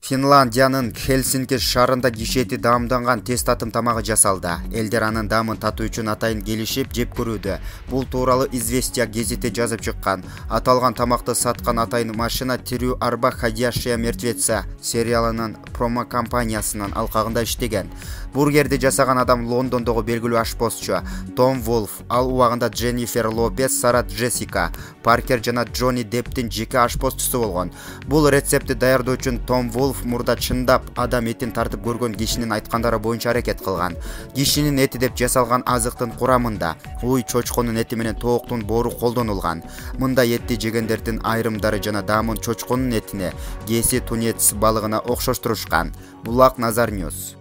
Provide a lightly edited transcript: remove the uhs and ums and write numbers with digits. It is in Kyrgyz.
Финляндиянын Хельсинки шаарында кишети даамданган тез татым тамагы жасалды. Элдер анын даамын татуу үчүн атайын келишип жеп көрүүдө. Бул тууралуу Известия гезити жазып чыккан. Аталган тамакты саткан атайын машина «Тирүү арба ходящая мертвеца» сериалынын промо компаниясынын алкагында иштеген. Бургерди жасаган адам Лондондогу белгилүү ашпозчу Том Волф. Ал убагында Дженнифер Лопес, Сара Джессика Паркер жана Джонни Депптин жеке ашпозчусу болгон. Бул рецептти даярдоо үчүн Том Волф мурда чындап адам этин тартып көргөн кишинин айткандары боюнча аракет кылган. Кишинин эти деп жасалган азыктын курамында уй, чочконун эти менен тооктун боору колдонулган. Мындай этти жегендердин айрымдары жана даамын чочконун этине, геси тунец балыгына окшоштурушкан. Булак Назар Ньюс.